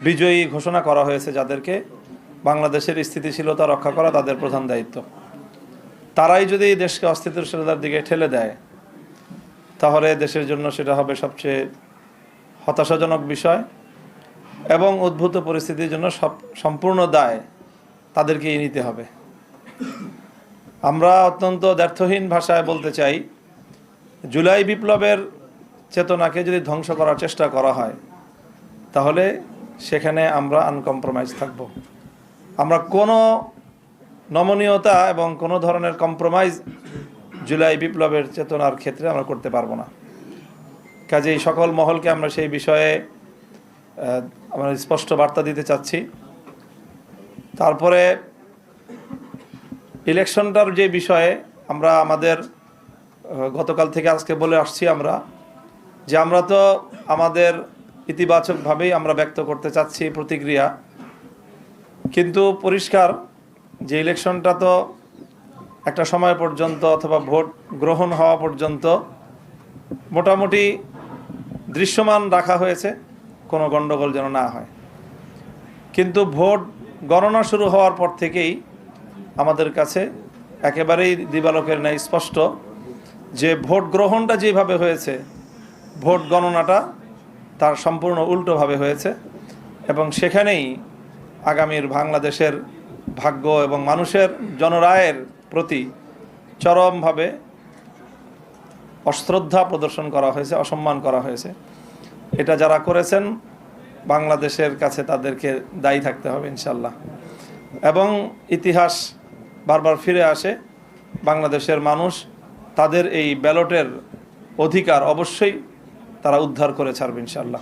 বিজয়ী ঘোষণা করা হয়েছে, যাদেরকে বাংলাদেশের স্থিতিশীলতা রক্ষা করা তাদের প্রধান দায়িত্ব। তারাই যদি দেশকে অস্থিতিশীলতার দিকে ঠেলে দেয়, তাহলে দেশের জন্য সেটা হবে সবচেয়ে হতাশাজনক বিষয়, এবং উদ্ভূত পরিস্থিতির জন্য সম্পূর্ণ দায় তাদেরকেই নিতে হবে। আমরা অত্যন্ত দ্ব্যর্থহীন ভাষায় বলতে চাই, জুলাই বিপ্লবের চেতনাকে যদি ধ্বংস করার চেষ্টা করা হয়, তাহলে সেখানে আমরা আনকম্প্রোমাইজ থাকব। আমরা কোনো নমনীয়তা এবং কোনো ধরনের কম্প্রোমাইজ জুলাই বিপ্লবের চেতনার ক্ষেত্রে আমরা করতে পারবো না। কাজেই সকল মহলকে আমরা সেই বিষয়ে আমরা স্পষ্ট বার্তা দিতে চাচ্ছি। তারপরে ইলেকশনটার যে বিষয়ে আমরা আমাদের গতকাল থেকে আজকে বলে আসছি আমরা, যে আমরা তো আমাদের ইতিবাচকভাবেই আমরা ব্যক্ত করতে চাচ্ছি প্রতিক্রিয়া, কিন্তু পরিষ্কার যে ইলেকশনটা তো একটা সময় পর্যন্ত অথবা ভোট গ্রহণ হওয়া পর্যন্ত মোটামুটি দৃশ্যমান রাখা হয়েছে, কোনো গণ্ডগোল যেন না হয়। কিন্তু ভোট গণনা শুরু হওয়ার পর থেকেই আমাদের কাছে একেবারেই দিবালোকের ন্যায় স্পষ্ট যে ভোট গ্রহণটা যেভাবে হয়েছে, ভোট গণনাটা তার সম্পূর্ণ উল্টোভাবে হয়েছে, এবং সেখানেই আগামীর বাংলাদেশের ভাগ্য এবং মানুষের জনরায়ের প্রতি চরমভাবে অশ্রদ্ধা প্রদর্শন করা হয়েছে, অসম্মান করা হয়েছে। এটা যারা করেছেন বাংলাদেশের কাছে তাদেরকে দায়ী থাকতে হবে ইনশাল্লাহ। এবং ইতিহাস বারবার ফিরে আসে, বাংলাদেশের মানুষ তাদের এই ব্যালটের অধিকার অবশ্যই তারা উদ্ধার করে ছাড়বে ইনশাল্লাহ।